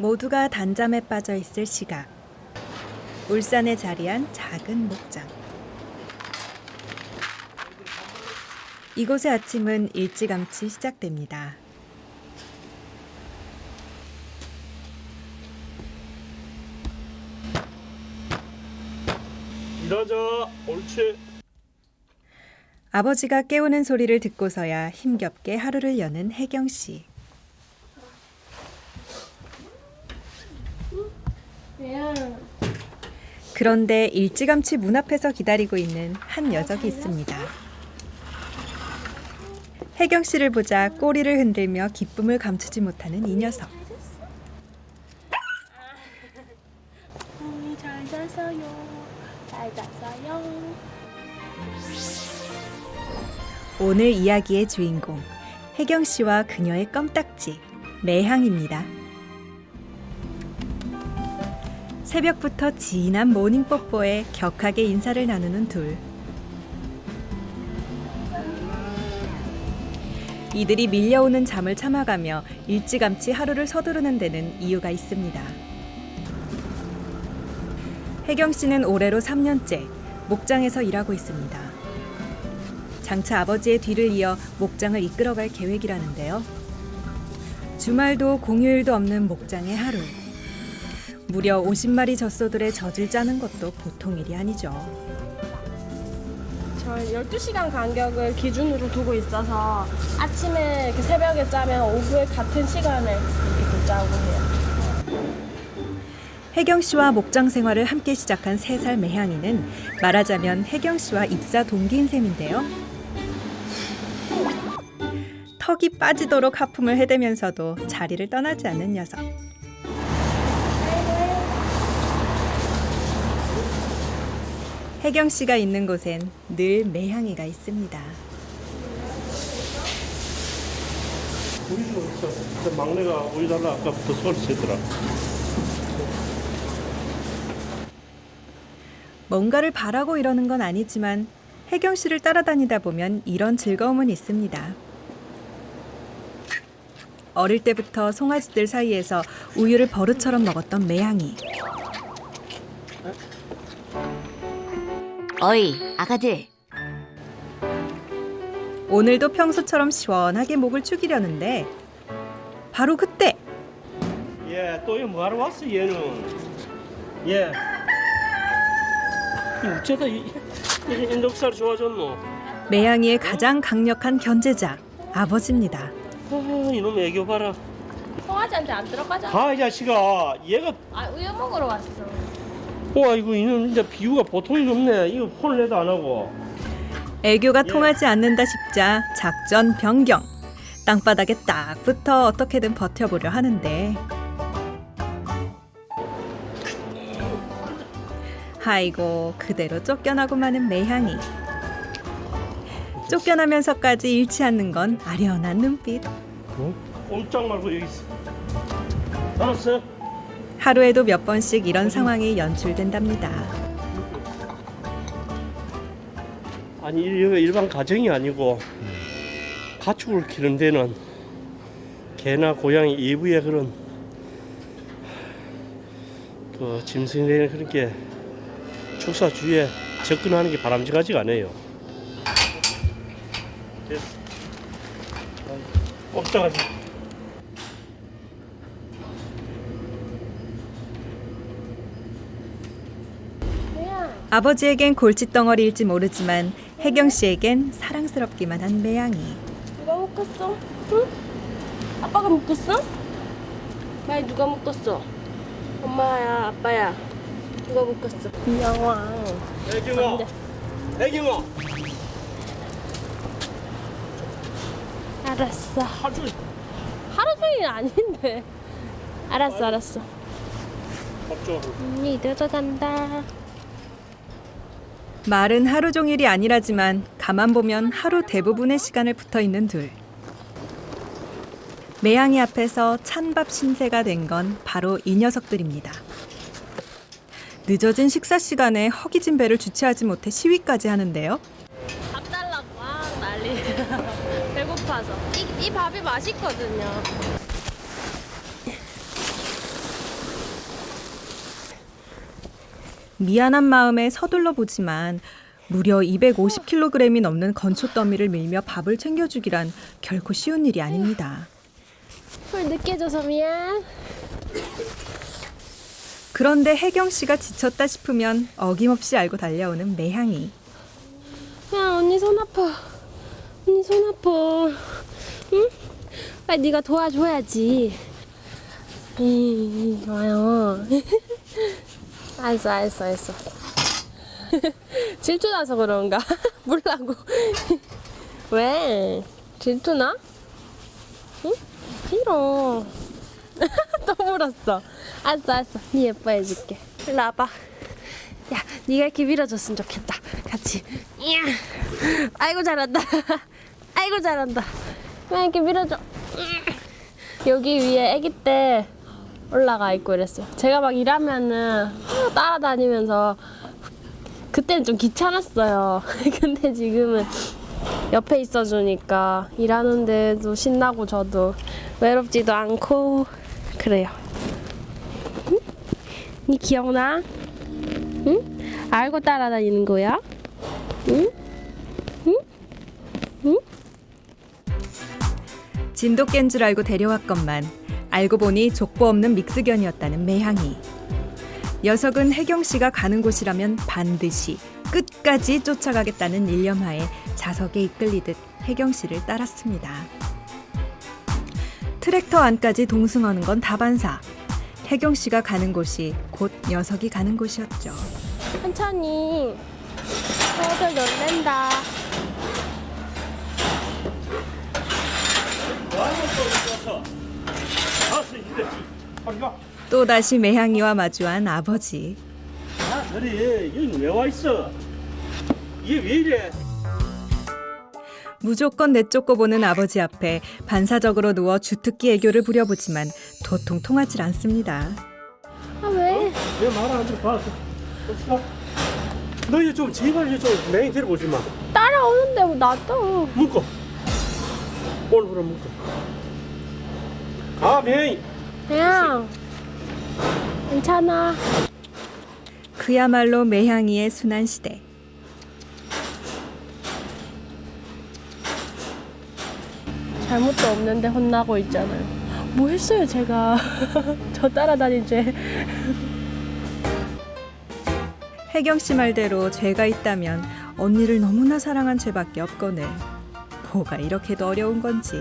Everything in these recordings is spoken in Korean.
모두가 단잠에 빠져 있을 시각. 울산에 자리한 작은 목장. 이곳의 아침은 일찌감치 시작됩니다. 일하자. 옳지. 아버지가 깨우는 소리를 듣고서야 힘겹게 하루를 여는 혜경 씨. 그런데 일찌감치 문 앞에서 기다리고 있는 한 녀석이 있습니다. 혜경 씨를 보자 꼬리를 흔들며 기쁨을 감추지 못하는 이 녀석. 잘 잤어요. 잘 잤어요. 오늘 이야기의 주인공, 혜경 씨와 그녀의 껌딱지, 매향입니다. 새벽부터 진한 모닝 뽀뽀에 격하게 인사를 나누는 둘. 이들이 밀려오는 잠을 참아가며 일찌감치 하루를 서두르는 데는 이유가 있습니다. 혜경 씨는 올해로 3년째 목장에서 일하고 있습니다. 장차 아버지의 뒤를 이어 목장을 이끌어갈 계획이라는데요. 주말도 공휴일도 없는 목장의 하루. 무려 50마리 젖소들의 젖을 짜는 것도 보통 일이 아니죠. 저희 12시간 간격을 기준으로 두고 있어서 아침에 이렇게 새벽에 짜면 오후에 같은 시간에 이렇게 짜고 해요. 혜경 씨와 목장 생활을 함께 시작한 3살 매향이는 말하자면 혜경 씨와 입사 동기인 셈인데요. 턱이 빠지도록 하품을 해대면서도 자리를 떠나지 않는 녀석. 혜경 씨가 있는 곳엔 늘 매향이가 있습니다. 우리 집 어딨어? 막내가 우리 달라 아까부터 소리치더라. 뭔가를 바라고 이러는 건 아니지만 혜경 씨를 따라다니다 보면 이런 즐거움은 있습니다. 어릴 때부터 송아지들 사이에서 우유를 버릇처럼 먹었던 매향이. 어이, 아가들. 오늘도 평소처럼 시원하게 목을 축이려는데 바로 그때 얘, 또 이거 뭐하러 왔어, 얘는? 얘. 어쩌다 이 넉살 좋아졌노? 매향이의 가장 강력한 견제자, 아버지입니다. 아, 이놈 애교 봐라. 송아지한테 안 들어가잖아. 가, 이 자식아. 얘가, 우유 먹으러 왔어. 와, 이거 이놈 진짜 비유가 보통이 없네. 이거 혼을 내도 안 하고. 애교가 통하지 않는다 싶자 작전 변경. 땅바닥에 딱 붙어 어떻게든 버텨보려 하는데 아이고 그대로 쫓겨나고 마는 매향이. 쫓겨나면서까지 잃지 않는 건 아련한 눈빛. 어? 꼼짝 말고 여기 있어. 알았어? 하루에도 몇 번씩 이런 상황이 연출된답니다. 아니, 이거 일반 가정이 아니고 가축을 키우는 데는 개나 고양이 이부의 그런 그 짐승들의 그런 게 축사 주위에 접근하는 게 바람직하지가 않아요. 됐어. 꼼짝하지. 아버지에겐 골칫덩어리일지 모르지만 혜경 씨에겐 사랑스럽기만 한 매향이. 누가 묶었어? 응? 아빠가 묶었어? 많이 누가 묶었어? 엄마야, 아빠야. 누가 묶었어? 여왕. 애경아, 애경아. 알았어. 하루 하루 종일 아닌데. 알았어. 밥줘. 니들도 간다. 말은 하루 종일이 아니라지만 가만 보면 하루 대부분의 시간을 붙어 있는 둘. 매향이 앞에서 찬밥 신세가 된 건 바로 이 녀석들입니다. 늦어진 식사 시간에 허기진 배를 주체하지 못해 시위까지 하는데요. 밥 달라고 난리. 배고파서. 이 밥이 맛있거든요. 미안한 마음에 서둘러 보지만 무려 250kg이 넘는 건초 더미를 밀며 밥을 챙겨주기란 결코 쉬운 일이 아닙니다. 물 늦게 줘서 미안. 그런데 혜경 씨가 지쳤다 싶으면 어김없이 알고 달려오는 매향이. 야, 언니 손 아파. 언니 손 아파. 응? 빨리 네가 도와줘야지. 좋아요. 알았어. 질투나서 그런가? 물라고. 왜? 질투나? 응? 싫어. 또 물었어. 알았어. 네 예뻐해줄게. 일로 와봐. 야, 네가 이렇게 밀어줬으면 좋겠다. 같이. 이야. 아이고 잘한다. 아이고 잘한다. 왜 이렇게 밀어줘? 여기 위에 아기 때 올라가 있고 이랬어요. 제가 막 일하면은 따라다니면서 그때는 좀 귀찮았어요. 근데 지금은 옆에 있어주니까 일하는데도 신나고 저도 외롭지도 않고 그래요. 응? 니 기억나? 응? 알고 따라다니는 거야? 응? 응? 응? 진돗 깬 줄 알고 데려왔건만 알고 보니 족보 없는 믹스견이었다는 매향이. 녀석은 혜경 씨가 가는 곳이라면 반드시 끝까지 쫓아가겠다는 일념하에 자석에 이끌리듯 혜경 씨를 따랐습니다. 트랙터 안까지 동승하는 건 다반사. 혜경 씨가 가는 곳이 곧 녀석이 가는 곳이었죠. 천천히. 애들 놀랜다. 또다시 매향이와 마주한 아버지. 아, 그래. 여기 왜 와 있어? 이게 왜 이래? 무조건 내쫓고 보는 아버지 앞에 반사적으로 누워 주특기 애교를 부려보지만 도통 통하질 않습니다. 아 왜? 왜 말 안 들어? 봐. 너희 좀 제발 좀 매행 데려오지 마. 따라오는데 뭐 놔둬. 묶어. 오늘부터 묶어. 아, 매행. 그냥 괜찮아. 그야말로 매향이의 순환 시대. 잘못도 없는데 혼나고 있잖아요. 뭐 했어요 제가? 저 따라다닌 죄. 혜경 씨 말대로 죄가 있다면 언니를 너무나 사랑한 죄밖에 없거늘 뭐가 이렇게도 어려운 건지.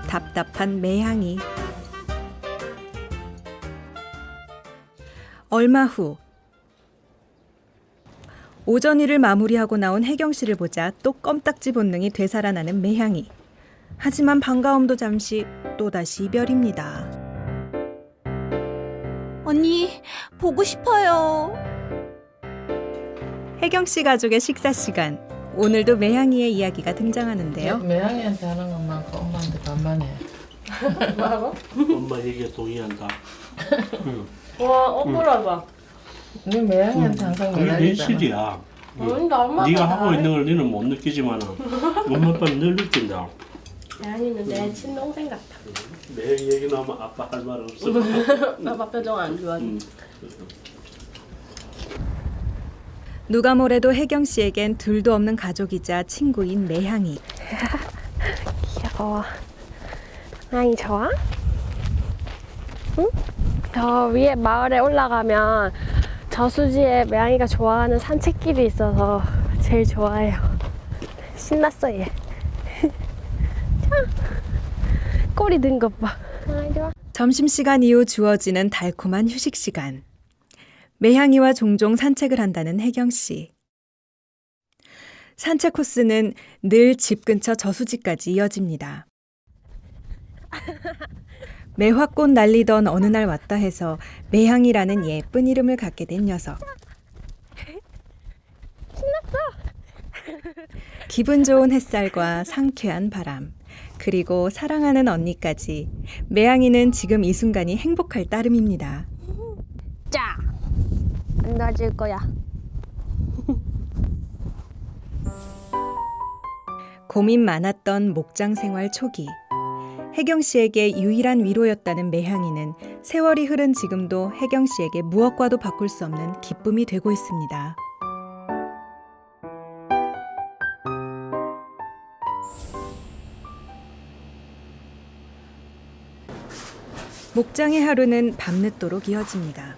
답답한 매향이. 얼마 후 오전 일을 마무리하고 나온 혜경 씨를 보자 또 껌딱지 본능이 되살아나는 매향이. 하지만 반가움도 잠시 또다시 이별입니다. 언니, 보고 싶어요. 혜경 씨 가족의 식사 시간. 오늘도 매향이의 이야기가 등장하는데요. 매양이한테 하는 것만큼 엄마한테 반반해. 뭐라고? 엄마 얘기에 동의한다. 와 억울하다. 네 매양이한테 항상 그게 내 매달리잖아. 실이야. 근데 엄마가 네가 하고 있는 걸 너는 못 느끼지만 엄마 아빠는 늘 느낀다. 대한이는 내 친동생 같아. 내 얘기 나오면 아빠 할 말 없어. 아빠 표정 안 좋아. 누가 뭐래도 혜경 씨에겐 둘도 없는 가족이자 친구인 매향이. 귀여워. 아이 좋아? 응? 저 위에 마을에 올라가면 저수지에 매양이가 좋아하는 산책길이 있어서 제일 좋아해요. 신났어 얘. 자, 꼬리 든 것 봐. 아이 좋아. 점심시간 이후 주어지는 달콤한 휴식 시간. 매향이와 종종 산책을 한다는 혜경 씨. 산책 코스는 늘 집 근처 저수지까지 이어집니다. 매화꽃 날리던 어느 날 왔다 해서 매향이라는 예쁜 이름을 갖게 된 녀석. 기분 좋은 햇살과 상쾌한 바람, 그리고 사랑하는 언니까지 매향이는 지금 이 순간이 행복할 따름입니다. 자, 안 놔줄 거야. 고민 많았던 목장 생활 초기. 혜경 씨에게 유일한 위로였다는 매향이는 세월이 흐른 지금도 혜경 씨에게 무엇과도 바꿀 수 없는 기쁨이 되고 있습니다. 목장의 하루는 밤늦도록 이어집니다.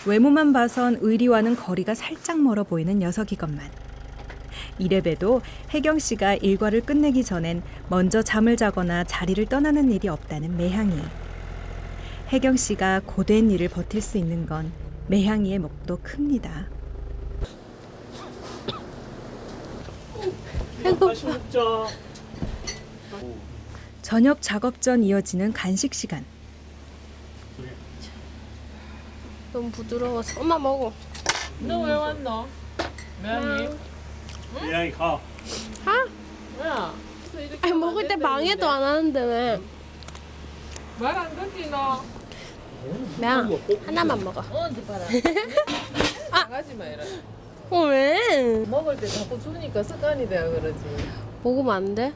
외모만 봐선 의리와는 거리가 살짝 멀어 보이는 녀석이건만. 이래봬도 혜경 씨가 일과를 끝내기 전엔 먼저 잠을 자거나 자리를 떠나는 일이 없다는 매향이. 혜경 씨가 고된 일을 버틸 수 있는 건 매향이의 몫도 큽니다. 다시 먹자. 저녁 작업 전 이어지는 간식 시간. 너무 부드러워서 엄마 먹어. 너 왜 왔노? 매양이? 매양이 가. 야. 아니 먹을 때 방해도 안 하는데 왜? 말 안 듣지 너? 매양 하나만 먹어. 언제 봐라. 나가지 마 이래. 왜? 먹을 때 자꾸 주니까 습관이 돼야 그러지. 먹으면 안 돼?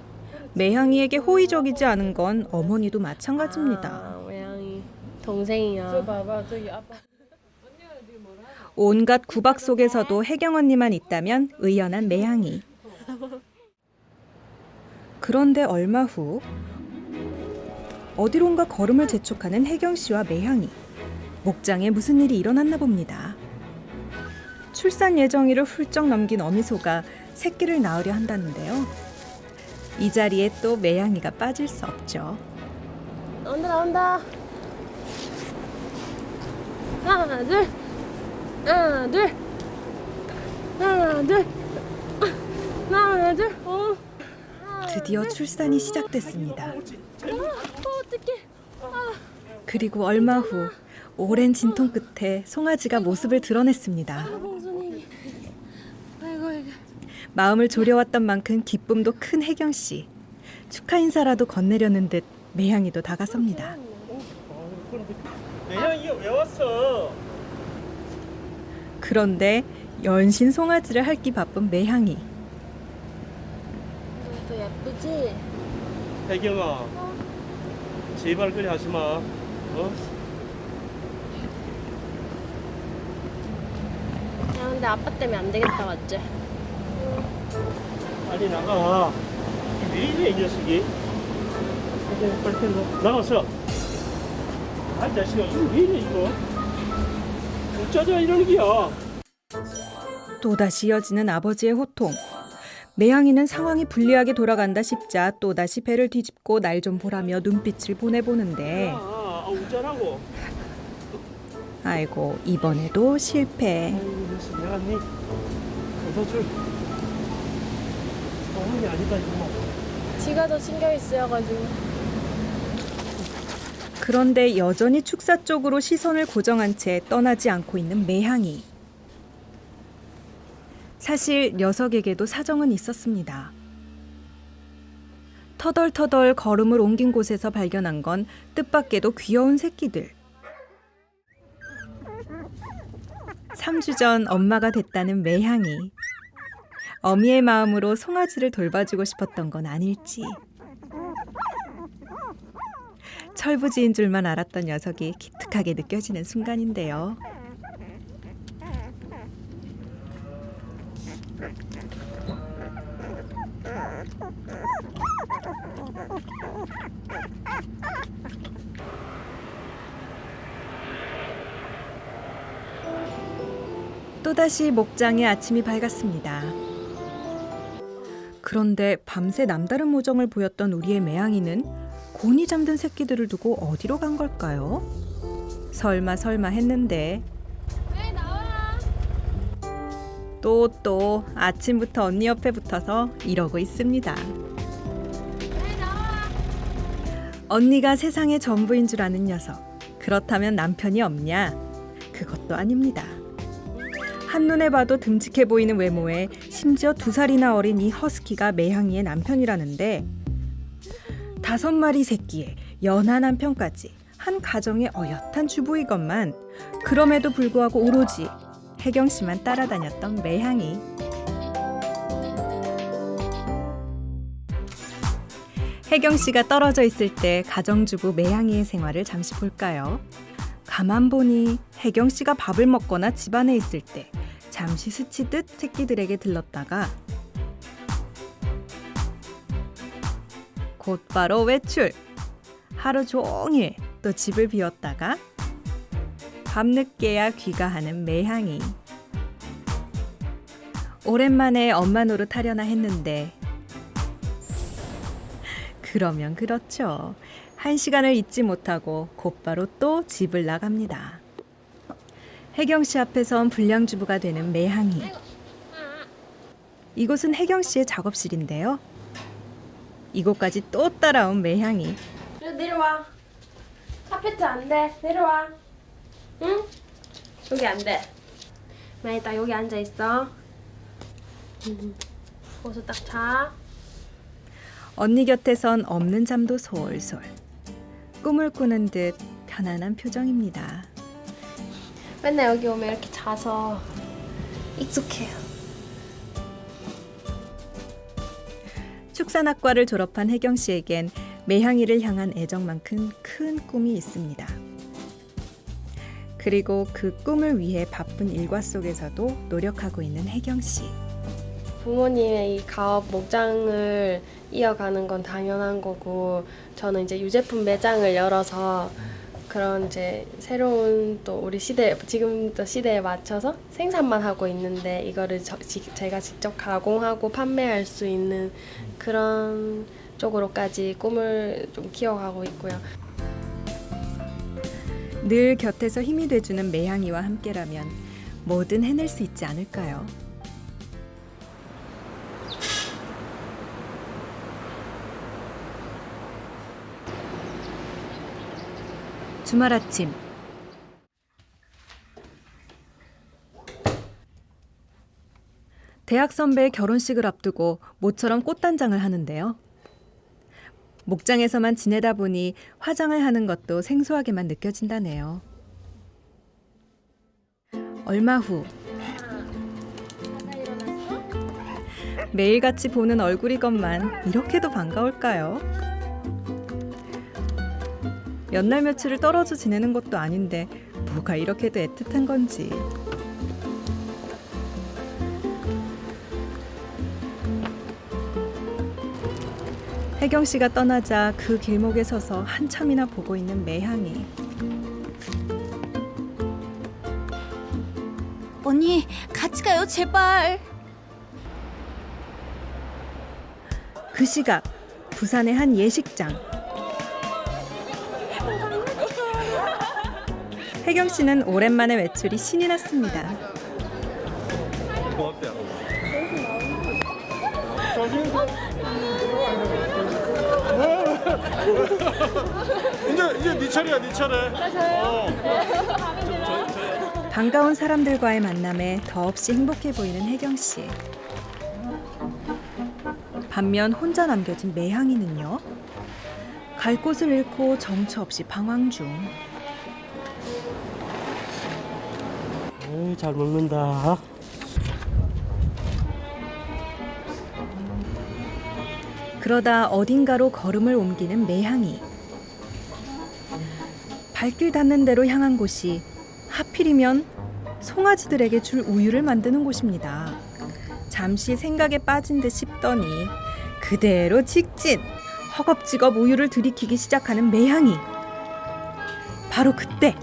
매향이에게 호의적이지 않은 건 어머니도 마찬가지입니다. 아, 매양이 동생이야. 저 봐봐 저기 아빠. 온갖 구박 속에서도 혜경 언니만 있다면 의연한 매향이. 그런데 얼마 후 어디론가 걸음을 재촉하는 혜경 씨와 매향이. 목장에 무슨 일이 일어났나 봅니다. 출산 예정일을 훌쩍 넘긴 어미소가 새끼를 낳으려 한다는데요. 이 자리에 또 매향이가 빠질 수 없죠. 나온다. 하나 둘. 하나 둘. 하나 둘. 하나 둘. 드디어 출산이 시작됐습니다. 어떡해. 그리고 얼마 후 오랜 진통 끝에 송아지가 모습을 드러냈습니다. 봉순이. 아이고. 마음을 졸여왔던 만큼 기쁨도 큰 혜경 씨. 축하 인사라도 건네려는 듯 매향이도 다가섭니다. 매양이가 왜 왔어? 그런데 연신 송아지를 핥기 바쁜 매향이. 또 예쁘지? 혜경아, 제발 그래 하지 마. 어? 야 근데 아빠 때문에 안 되겠다 맞지? 빨리 나가. 왜 이래 이 녀석이? 빨리 나가서. 아 자식아 이거 왜 이래 이거? 어쩌자 이러는 기야. 또다시 이어지는 아버지의 호통. 매향이는 상황이 불리하게 돌아간다 싶자 또다시 배를 뒤집고 날 좀 보라며 눈빛을 보내보는데 웃자라고. 아이고 이번에도 실패. 아이고 녀석 내가 니 웃어줄 상황이 아니다 이거. 지가 더 신경이 쓰여가지고. 그런데 여전히 축사 쪽으로 시선을 고정한 채 떠나지 않고 있는 매향이. 사실 녀석에게도 사정은 있었습니다. 터덜터덜 걸음을 옮긴 곳에서 발견한 건 뜻밖에도 귀여운 새끼들. 3주 전 엄마가 됐다는 매향이. 어미의 마음으로 송아지를 돌봐주고 싶었던 건 아닐지. 철부지인 줄만 알았던 녀석이 기특하게 느껴지는 순간인데요. 또다시 목장의 아침이 밝았습니다. 그런데 밤새 남다른 모정을 보였던 우리의 매양이는 곤히 잠든 새끼들을 두고 어디로 간 걸까요? 설마 했는데 왜 나와? 또 아침부터 언니 옆에 붙어서 이러고 있습니다. 왜 나와? 언니가 세상의 전부인 줄 아는 녀석. 그렇다면 남편이 없냐? 그것도 아닙니다. 한눈에 봐도 듬직해 보이는 외모에 심지어 2살이나 어린 이 허스키가 매향이의 남편이라는데 5마리 새끼에 연하 남편까지 한 가정의 어엿한 주부이건만 그럼에도 불구하고 오로지 혜경 씨만 따라다녔던 매향이. 혜경 씨가 떨어져 있을 때 가정주부 매향이의 생활을 잠시 볼까요? 가만 보니 혜경 씨가 밥을 먹거나 집안에 있을 때 잠시 스치듯 새끼들에게 들렀다가 곧바로 외출. 하루 종일 또 집을 비웠다가 밤늦게야 귀가하는 매향이. 오랜만에 엄마 노릇 하려나 했는데 그러면 그렇죠. 1시간을 잊지 못하고 곧바로 또 집을 나갑니다. 혜경 씨 앞에선 불량주부가 되는 매향이. 이곳은 혜경 씨의 작업실인데요. 이곳까지 또 따라온 매향이. 그래, 내려와. 카페트 안 돼. 내려와. 응? 여기 안 돼. 매일 딱 여기 앉아 있어. 거기서 딱 자. 언니 곁에선 없는 잠도 솔솔. 꿈을 꾸는 듯 편안한 표정입니다. 맨날 여기 오면 이렇게 자서 익숙해요. 축산학과를 졸업한 혜경 씨에겐 매향이를 향한 애정만큼 큰 꿈이 있습니다. 그리고 그 꿈을 위해 바쁜 일과 속에서도 노력하고 있는 혜경 씨. 부모님의 이 가업 목장을 이어가는 건 당연한 거고, 저는 이제 유제품 매장을 열어서 그런 이제 새로운 또 우리 시대, 지금부터 시대에 맞춰서 생산만 하고 있는데, 이거를 제가 직접 가공하고 판매할 수 있는 그런 쪽으로까지 꿈을 좀 키워가고 있고요. 늘 곁에서 힘이 돼주는 매향이와 함께라면 뭐든 해낼 수 있지 않을까요? 주말 아침, 대학 선배의 결혼식을 앞두고 모처럼 꽃단장을 하는데요. 목장에서만 지내다 보니 화장을 하는 것도 생소하게만 느껴진다네요. 얼마 후 매일같이 보는 얼굴이건만 이렇게도 반가울까요? 몇 날 며칠을 떨어져 지내는 것도 아닌데 뭐가 이렇게도 애틋한 건지. 혜경 씨가 떠나자 그 길목에 서서 한참이나 보고 있는 매향이. 언니, 같이 가요, 제발. 그 시각 부산의 한 예식장. 혜경 씨는 오랜만에 외출이 신이 났습니다. 이제 네 차례야, 네 차례. 반가운 사람들과의 만남에 더없이 행복해 보이는 혜경 씨. 반면 혼자 남겨진 매향이는요. 갈 곳을 잃고 정처 없이 방황 중. 잘 먹는다. 그러다 어딘가로 걸음을 옮기는 매향이. 발길 닿는 대로 향한 곳이 하필이면 송아지들에게 줄 우유를 만드는 곳입니다. 잠시 생각에 빠진 듯 싶더니 그대로 직진! 허겁지겁 우유를 들이키기 시작하는 매향이. 바로 그때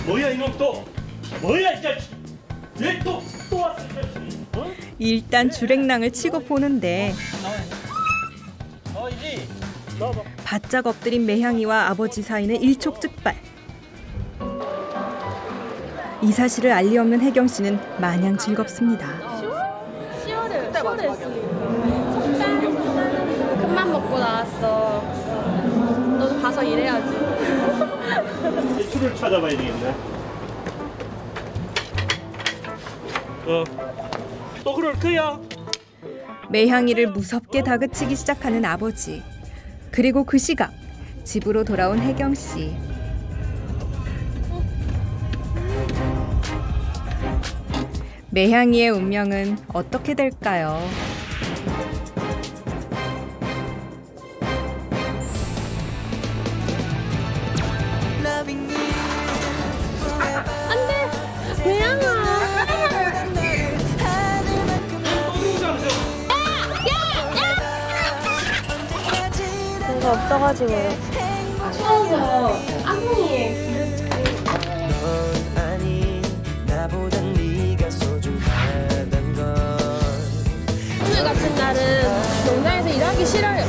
뭐야 이놈 또? 뭐야 이 자식? 왜 또 왔어 이 자식? 어? 일단 주랭랑을 치고 보는데 이리 나와봐. 바짝 엎드린 매향이와 아버지 사이는 일촉즉발. 이 사실을 알리 없는 혜경 씨는 마냥 즐겁습니다. 시월에 큰맘 먹고 나왔어. 너도 가서 일해야지. 술을 찾아봐야 되겠네. 또 그럴 거야? 매향이를 무섭게 다그치기 시작하는 아버지. 그리고 그 시각 집으로 돌아온 혜경 씨. 매향이의 운명은 어떻게 될까요? 거 없어가지고요. 추워서 악몽이에요. 오늘 같은 날은 농장에서 일하기 싫어요.